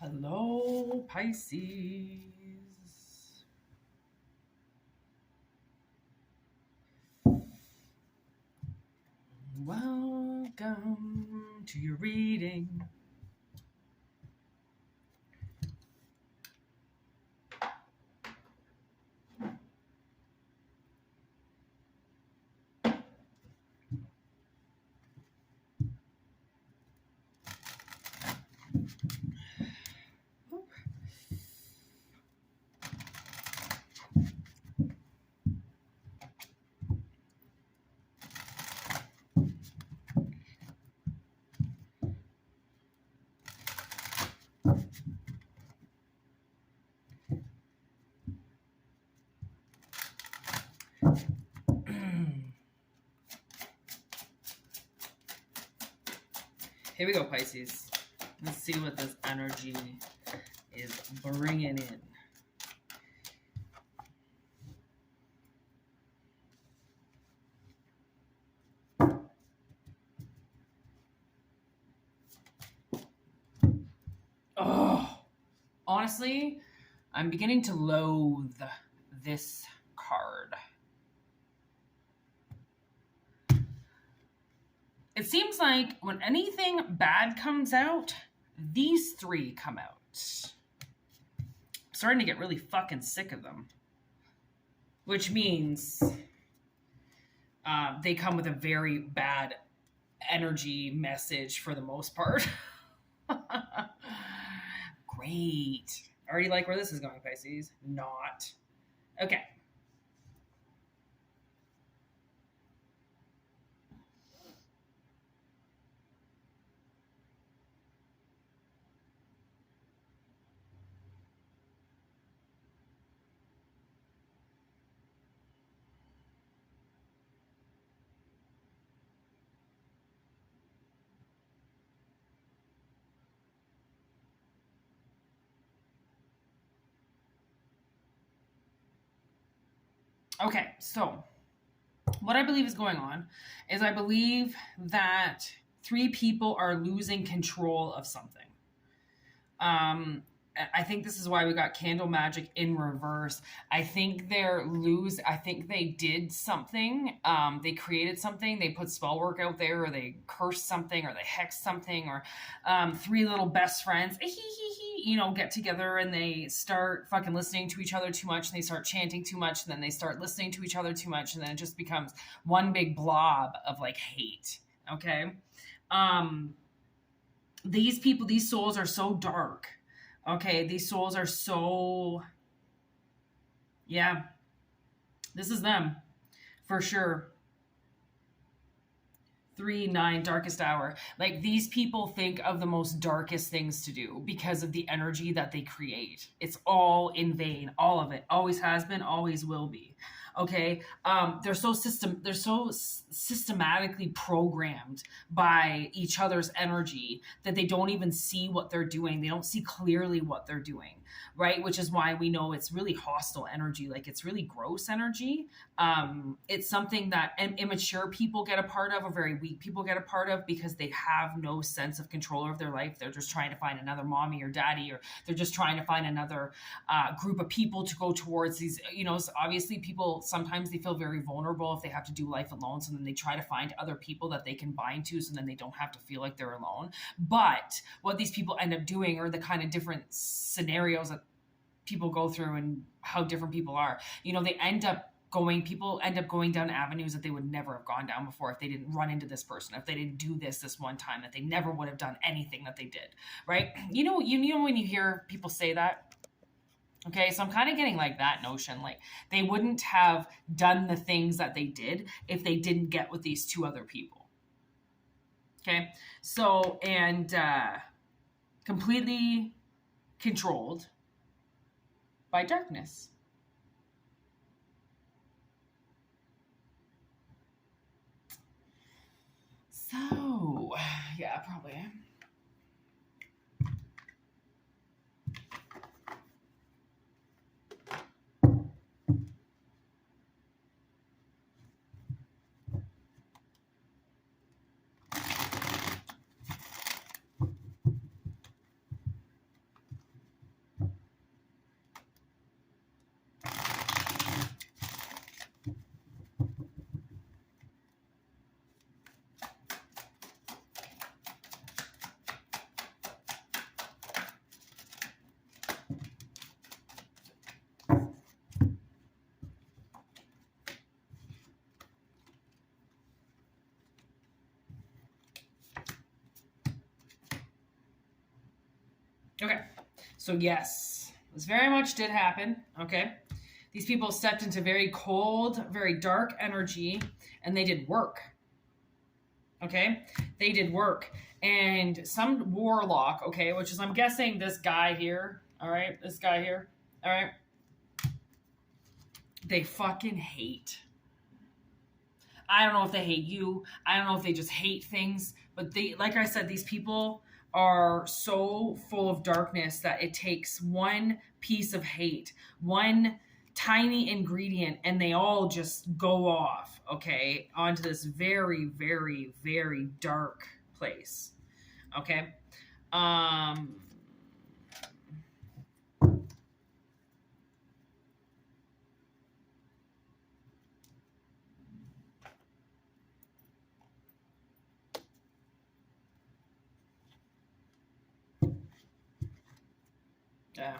Hello, Pisces. Welcome to your reading. Here we go, Pisces. Let's see what this energy is bringing in. Oh, honestly, I'm beginning to loathe this card. It seems like when anything bad comes out, these three come out. I'm starting to get really fucking sick of them. Which means they come with a very bad energy message for the most part. Great. Already like where this is going, Pisces. Not. Okay. Okay, so what I believe is going on is I believe that three people are losing control of something. I think this is why we got candle magic in reverse. I think I think they did something. They created something. They put spell work out there, or they cursed something, or they hexed something, or three little best friends, get together and they start fucking listening to each other too much, and they start chanting too much, and then they start listening to each other too much, and then it just becomes one big blob of like hate. Okay. These people, these souls are so dark. Okay, these souls are so, yeah, this is them for sure. 3-9 darkest hour. Like, these people think of the most darkest things to do because of the energy that they create. It's all in vain. All of it. Always has been, always will be. Okay. They're so systematically programmed by each other's energy that they don't even see what they're doing. They don't see clearly what they're doing. Right. Which is why we know it's really hostile energy. Like, it's really gross energy. It's something that immature people get a part of, or very weak people get a part of, because they have no sense of control of their life. They're just trying to find another mommy or daddy, or they're just trying to find another group of people to go towards. These, obviously people, sometimes they feel very vulnerable if they have to do life alone. So then they try to find other people that they can bind to, so then they don't have to feel like they're alone. But what these people end up doing are the kind of different scenarios that people go through, and how different people are. People end up going down avenues that they would never have gone down before if they didn't run into this person, if they didn't do this one time, that they never would have done anything that they did, right? You know when you hear people say that. Okay, so I'm kind of getting like that notion, like they wouldn't have done the things that they did if they didn't get with these two other people. Okay, so, and completely controlled by darkness. So, yeah, probably. Okay. So yes, this very much did happen. Okay. These people stepped into very cold, very dark energy, and they did work. Okay. They did work. And some warlock, okay, which is, I'm guessing, this guy here. All right. This guy here. All right. They fucking hate. I don't know if they hate you. I don't know if they just hate things. But they, like I said, these people are so full of darkness that it takes one piece of hate, one tiny ingredient, and they all just go off, okay, onto this very, very, very dark place. Okay. Um yeah.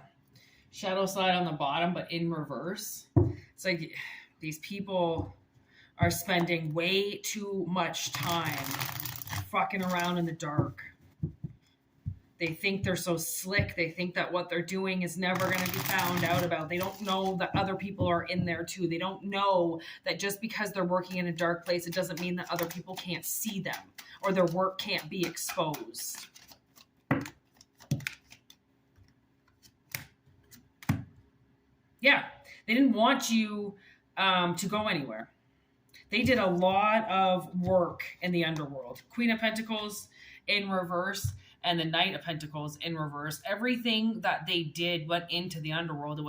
Shadow slide on the bottom, but in reverse. It's like these people are spending way too much time fucking around in the dark. They think they're so slick. They think that what they're doing is never going to be found out about. They don't know that other people are in there too. They don't know that just because they're working in a dark place, it doesn't mean that other people can't see them or their work can't be exposed. Yeah, they didn't want you to go anywhere. They did a lot of work in the underworld. Queen of Pentacles in reverse and the Knight of Pentacles in reverse. Everything that they did went into the underworld.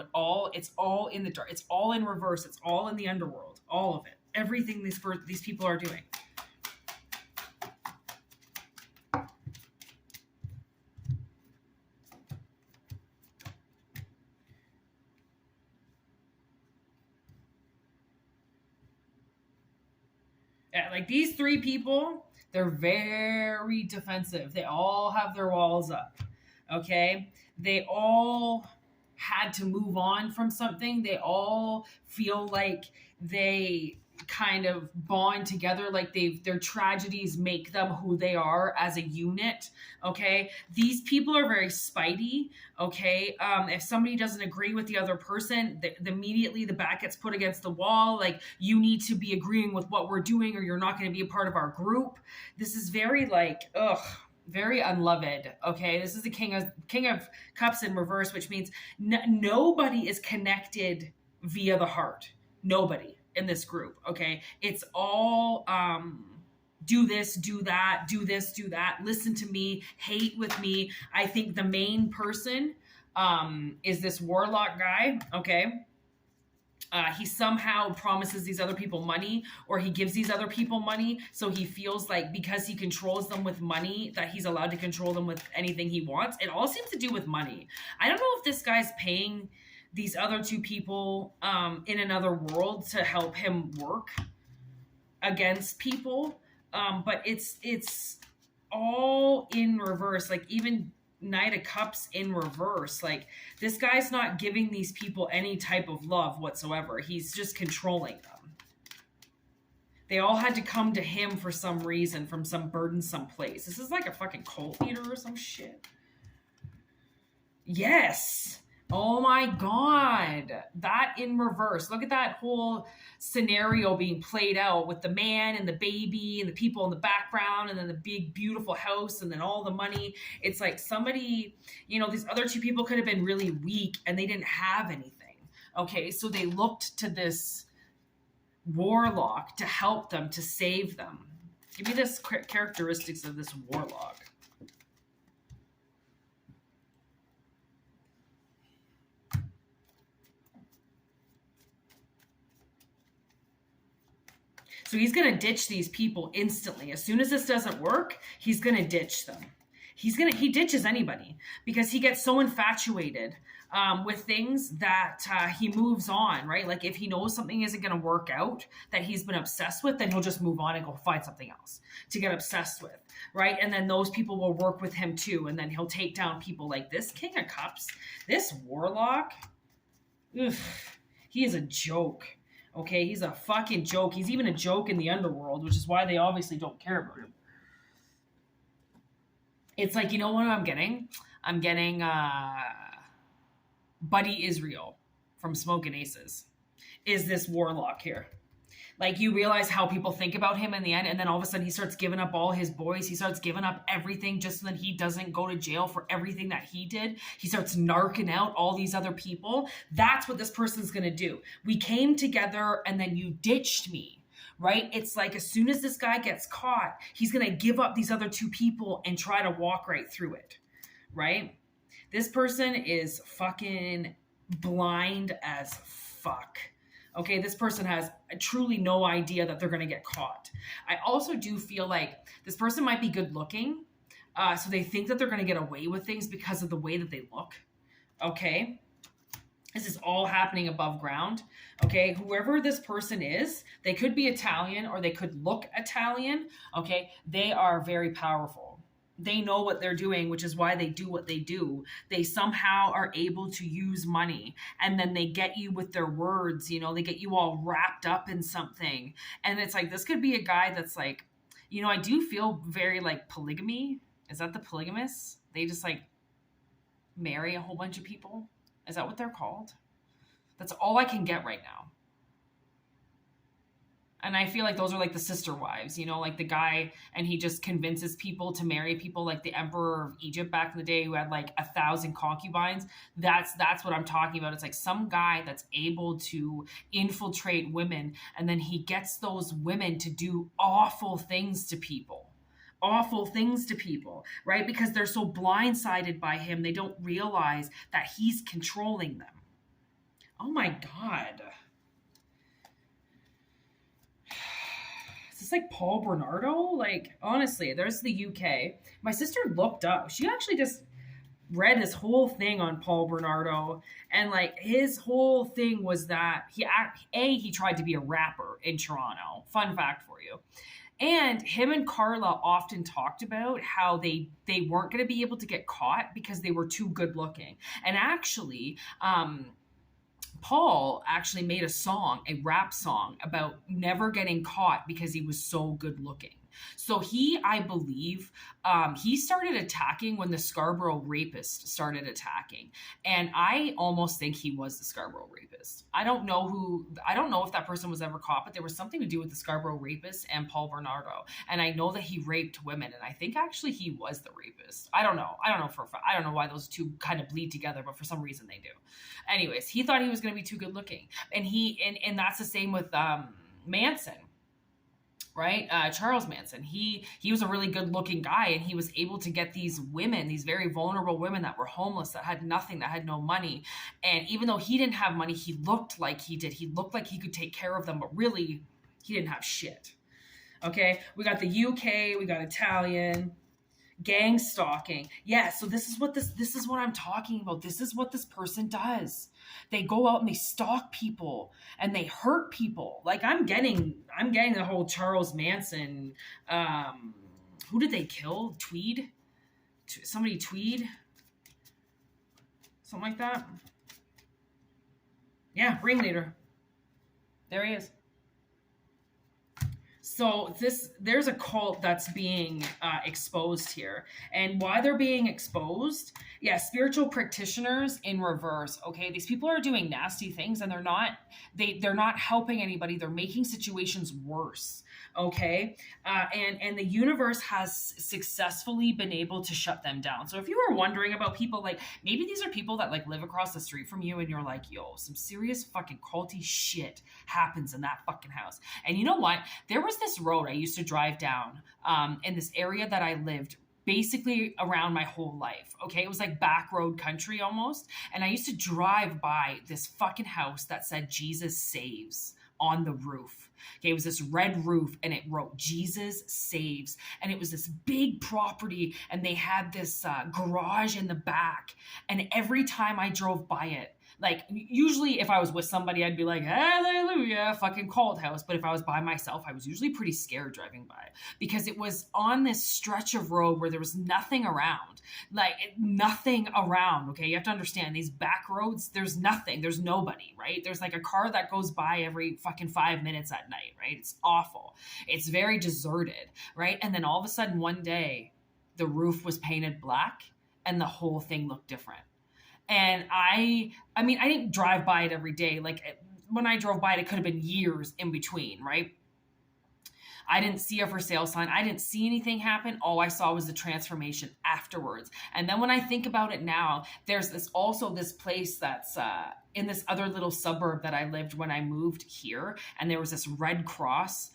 It's all in the dark. It's all in reverse. It's all in the underworld. All of it. Everything these people are doing. Yeah, like these three people, they're very defensive. They all have their walls up. Okay? They all had to move on from something. They all feel like they kind of bond together, like their tragedies make them who they are as a unit. Okay, these people are very spitey. Okay, if somebody doesn't agree with the other person, immediately the back gets put against the wall, like, you need to be agreeing with what we're doing or you're not going to be a part of our group. This is very very unloved. Okay, this is the King of Cups in reverse, which means nobody is connected via the heart. Nobody in this group. Okay, it's all do this, do that, do this, do that, listen to me, hate with me. I think the main person is this warlock guy. Okay, he somehow promises these other people money, or he gives these other people money, so he feels like because he controls them with money that he's allowed to control them with anything he wants. It all seems to do with money. I don't know if this guy's paying these other two people in another world to help him work against people, but it's all in reverse. Like, even Knight of Cups in reverse, like, this guy's not giving these people any type of love whatsoever. He's just controlling them. They all had to come to him for some reason, from some burdensome place. This is like a fucking cult leader or some shit. Yes. Oh my God, that in reverse. Look at that whole scenario being played out with the man and the baby and the people in the background, and then the big, beautiful house, and then all the money. It's like somebody, these other two people could have been really weak and they didn't have anything. Okay, so they looked to this warlock to help them, to save them. Give me this characteristics of this warlock. So he's going to ditch these people instantly. As soon as this doesn't work, he's going to ditch them. He ditches anybody because he gets so infatuated with things that he moves on, right? Like, if he knows something isn't going to work out that he's been obsessed with, then he'll just move on and go find something else to get obsessed with, right? And then those people will work with him too. And then he'll take down people like this King of Cups, this warlock. He is a joke. Okay, he's a fucking joke. He's even a joke in the underworld, which is why they obviously don't care about him. It's like, you know what I'm getting? I'm getting Buddy Israel from Smoking Aces is this warlock here. Like, you realize how people think about him in the end, and then all of a sudden he starts giving up all his boys. He starts giving up everything just so that he doesn't go to jail for everything that he did. He starts narking out all these other people. That's what this person's gonna do. We came together and then you ditched me, right? It's like, as soon as this guy gets caught, he's gonna give up these other two people and try to walk right through it, right? This person is fucking blind as fuck. Okay, this person has truly no idea that they're going to get caught. I also do feel like this person might be good looking. So they think that they're going to get away with things because of the way that they look. Okay. This is all happening above ground. Okay. Whoever this person is, they could be Italian or they could look Italian. Okay. They are very powerful. They know what they're doing, which is why they do what they do. They somehow are able to use money, and then they get you with their words, you know, they get you all wrapped up in something. And it's like, this could be a guy that's like, you know, I do feel very like polygamy. Is that the polygamists? They just like marry a whole bunch of people. Is that what they're called? That's all I can get right now. And I feel like those are like the sister wives, you know, like the guy, and he just convinces people to marry people, like the emperor of Egypt back in the day who had like 1,000 concubines. That's what I'm talking about. It's like some guy that's able to infiltrate women, and then he gets those women to do awful things to people. Awful things to people, right? Because they're so blindsided by him, they don't realize that he's controlling them. Oh my God. Is this like Paul Bernardo? Like, honestly, there's the UK. My sister looked up. She actually just read this whole thing on Paul Bernardo, and like his whole thing was that he tried to be a rapper in Toronto. Fun fact for you. And him and Carla often talked about how they weren't going to be able to get caught because they were too good looking. And actually, Paul actually made a rap song about never getting caught because he was so good looking. So I believe, he started attacking when the Scarborough rapist started attacking. And I almost think he was the Scarborough rapist. I don't know if that person was ever caught, but there was something to do with the Scarborough rapist and Paul Bernardo. And I know that he raped women, and I think actually he was the rapist. I don't know for a fact. I don't know why those two kind of bleed together, but for some reason they do. Anyways, he thought he was going to be too good looking. And that's the same with Manson. Right? Charles Manson. He was a really good looking guy, and he was able to get these women, these very vulnerable women that were homeless, that had nothing, that had no money. And even though he didn't have money, he looked like he did. He looked like he could take care of them, but really he didn't have shit. Okay. We got the UK, we got Italian, gang stalking. Yeah. So this is what I'm talking about. This is what this person does. They go out and they stalk people and they hurt people. Like I'm getting the whole Charles Manson. Who did they kill? Tweed? Somebody Tweed? Something like that. Yeah, ringleader. There he is. So there's a cult that's being exposed here, and why they're being exposed? Yeah, spiritual practitioners in reverse. Okay, these people are doing nasty things, and they're not helping anybody. They're making situations worse. Okay, and the universe has successfully been able to shut them down. So if you were wondering about people, like maybe these are people that like live across the street from you, and you're like, yo, some serious fucking culty shit happens in that fucking house. And you know what? There was this road I used to drive down in this area that I lived basically around my whole life. Okay. It was like back road country almost. And I used to drive by this fucking house that said Jesus Saves on the roof. Okay, it was this red roof and it wrote Jesus Saves. And it was this big property and they had this garage in the back. And every time I drove by it, like usually if I was with somebody, I'd be like, hallelujah, fucking cult house. But if I was by myself, I was usually pretty scared driving by because it was on this stretch of road where there was nothing around, like nothing around. Okay. You have to understand these back roads, there's nothing, there's nobody, right? There's like a car that goes by every fucking 5 minutes at night, right? It's awful. It's very deserted, right? And then all of a sudden one day, the roof was painted black and the whole thing looked different. And I mean, I didn't drive by it every day. Like when I drove by it, it could have been years in between, right? I didn't see a for sale sign. I didn't see anything happen. All I saw was the transformation afterwards. And then when I think about it now, there's this place that's in this other little suburb that I lived when I moved here. And there was this red cross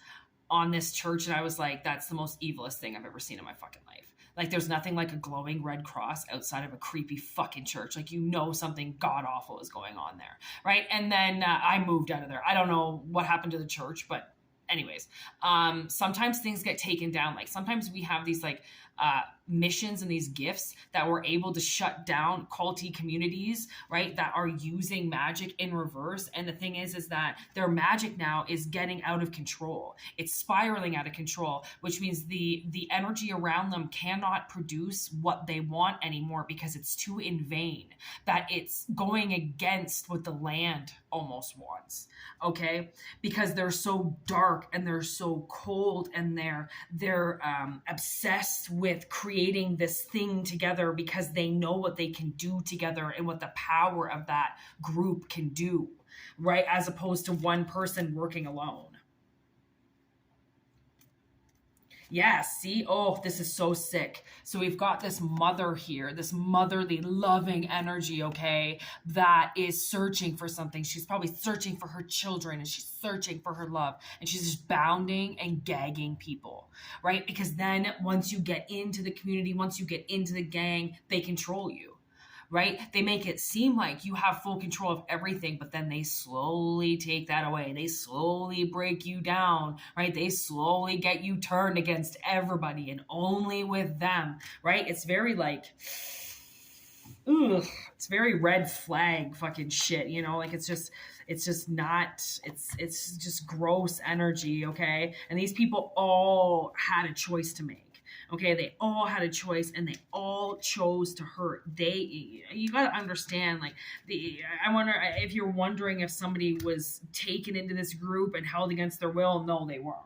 on this church. And I was like, that's the most evilest thing I've ever seen in my fucking life. Like, there's nothing like a glowing red cross outside of a creepy fucking church. Like, you know, something god awful is going on there, right? And then I moved out of there. I don't know what happened to the church, but anyways, sometimes things get taken down. Like sometimes we have these like missions and these gifts that we're able to shut down culty communities, right? That are using magic in reverse. And the thing is that their magic now is getting out of control. It's spiraling out of control, which means the energy around them cannot produce what they want anymore because it's too in vain, that it's going against what the land almost wants. Okay. Because they're so dark and they're so cold and they're obsessed with creating this thing together because they know what they can do together and what the power of that group can do, right? As opposed to one person working alone. Yeah, see? Oh, this is so sick. So we've got this mother here, this motherly, loving energy, okay, that is searching for something. She's probably searching for her children and she's searching for her love. And she's just bounding and gagging people, right? Because then once you get into the community, once you get into the gang, they control you. Right? They make it seem like you have full control of everything, but then they slowly take that away. They slowly break you down, right? They slowly get you turned against everybody and only with them, right? It's very like, ugh, it's very red flag fucking shit, you know? Like it's just not, it's just gross energy, okay? And these people all had a choice to make. Okay, they all had a choice and they all chose to hurt. You got to understand, like, I wonder if you're wondering if somebody was taken into this group and held against their will. No, they weren't.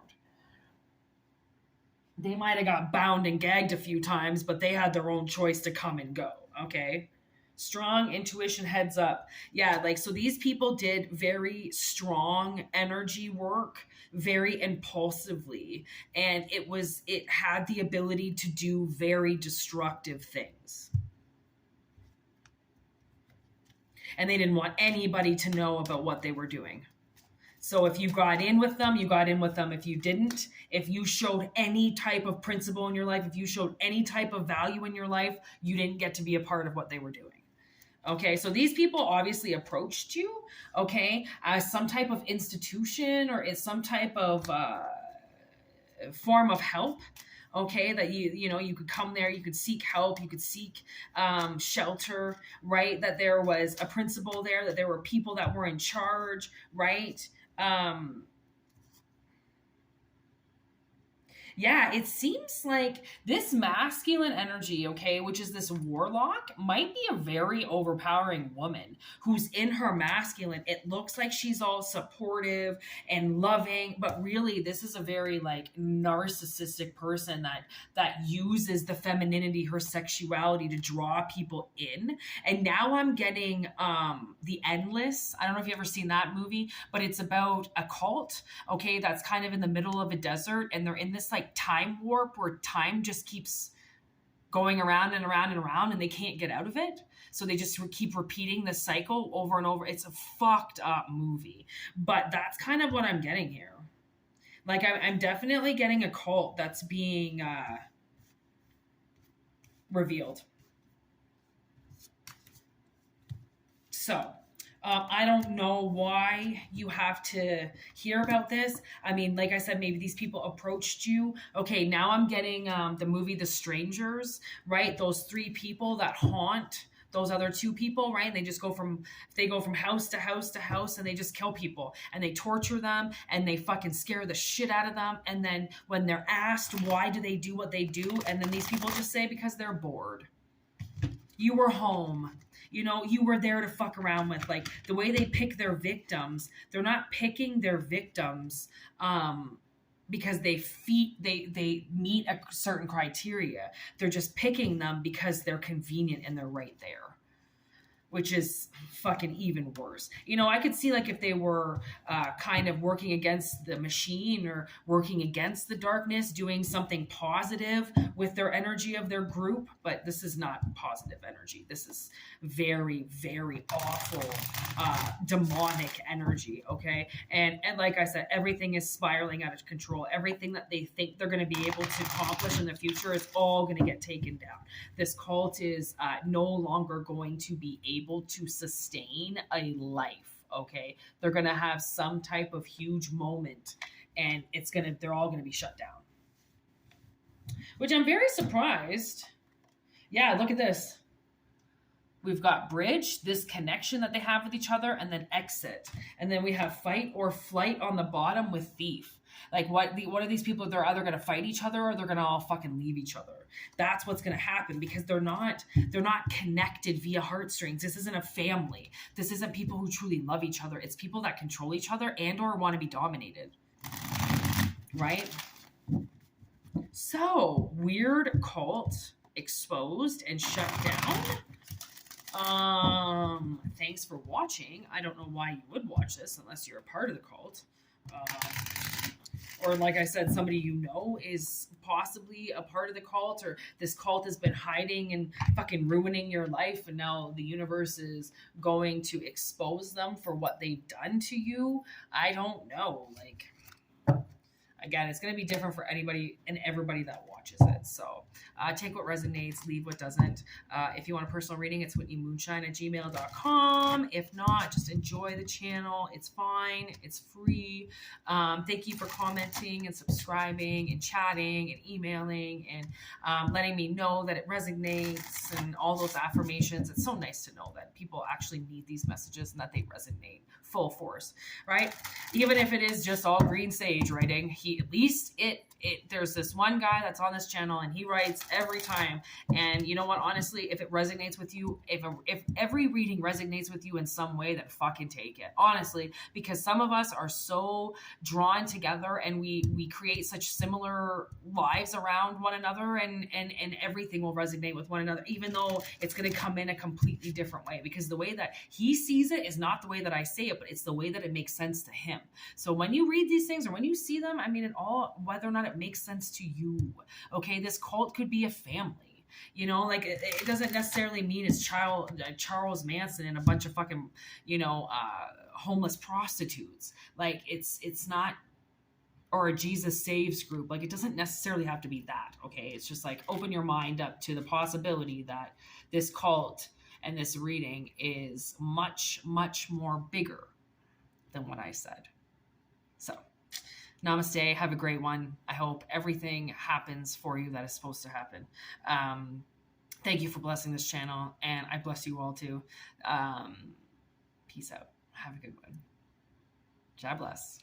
They might have got bound and gagged a few times, but they had their own choice to come and go, okay? Strong intuition, heads up. Yeah, like, so these people did very strong energy work, very impulsively, and it had the ability to do very destructive things. And they didn't want anybody to know about what they were doing. So if you got in with them, you got in with them. If you didn't, if you showed any type of principle in your life, if you showed any type of value in your life, you didn't get to be a part of what they were doing. Okay, so these people obviously approached you, okay, as some type of institution or as some type of form of help, okay, that you could come there, you could seek help, you could seek shelter, right? That there was a principal there, that there were people that were in charge, right? Yeah, it seems like this masculine energy, okay, which is this warlock, might be a very overpowering woman who's in her masculine. It looks like she's all supportive and loving, but really this is a very like narcissistic person that uses the femininity, her sexuality to draw people in. And now I'm getting The Endless. I don't know if you've ever seen that movie, but it's about a cult, okay, that's kind of in the middle of a desert, and they're in this like time warp where time just keeps going around and around and around and they can't get out of it. So they just keep repeating this cycle over and over. It's a fucked up movie, but that's kind of what I'm getting here. Like I'm definitely getting a cult that's being revealed. So I don't know why you have to hear about this. I mean, like I said, maybe these people approached you. Okay, now I'm getting the movie The Strangers, right? Those three people that haunt those other two people, right? And they just go from house to house to house and they just kill people and they torture them and they fucking scare the shit out of them. And then when they're asked why do they do what they do, and then these people just say because they're bored. You were home. You know, you were there to fuck around with. Like the way they pick their victims, they're not picking their victims because they meet a certain criteria. They're just picking them because they're convenient and they're right there, which is fucking even worse. You know, I could see like if they were kind of working against the machine or working against the darkness, doing something positive with their energy of their group, but this is not positive energy. This is very, very awful, demonic energy, okay? And like I said, everything is spiraling out of control. Everything that they think they're going to be able to accomplish in the future is all going to get taken down. This cult is no longer going to be able to sustain a life, okay? They're going to have some type of huge moment and they're all going to be shut down. Which I'm very surprised. Yeah, look at this. We've got bridge, this connection that they have with each other, and then exit. And then we have fight or flight on the bottom with thief. Like what are these people? They're either going to fight each other or they're going to all fucking leave each other. That's what's going to happen because they're not connected via heartstrings. This isn't a family. This isn't people who truly love each other. It's people that control each other and or want to be dominated. Right? So, weird cult exposed and shut down. Thanks for watching. I don't know why you would watch this unless you're a part of the cult. Or like I said, somebody you know is possibly a part of the cult, or this cult has been hiding and fucking ruining your life, and now the universe is going to expose them for what they've done to you. I don't know. Like, again, it's going to be different for anybody and everybody that watches it. So take what resonates, leave what doesn't. If you want a personal reading, it's whitneymoonshine@gmail.com. If not, just enjoy the channel. It's fine. It's free. Thank you for commenting and subscribing and chatting and emailing and letting me know that it resonates and all those affirmations. It's so nice to know that people actually need these messages and that they resonate full force, right? Even if it is just all green sage writing, at least there's this one guy that's on this channel and he writes every time. And you know what? Honestly, if it resonates with you, if every reading resonates with you in some way, then fucking take it. Honestly, because some of us are so drawn together and we create such similar lives around one another, and everything will resonate with one another, even though it's going to come in a completely different way, because the way that he sees it is not the way that I say it, but it's the way that it makes sense to him. So when you read these things or when you see them, I mean, whether or not it makes sense to you, okay? This cult could be a family, you know, like it doesn't necessarily mean it's Charles Manson and a bunch of fucking, homeless prostitutes. Like it's not, or a Jesus Saves group. Like it doesn't necessarily have to be that, okay? It's just like open your mind up to the possibility that this cult and this reading is much, much more bigger than what I said. So, namaste. Have a great one. I hope everything happens for you that is supposed to happen. Thank you for blessing this channel, and I bless you all too. Peace out. Have a good one. God bless.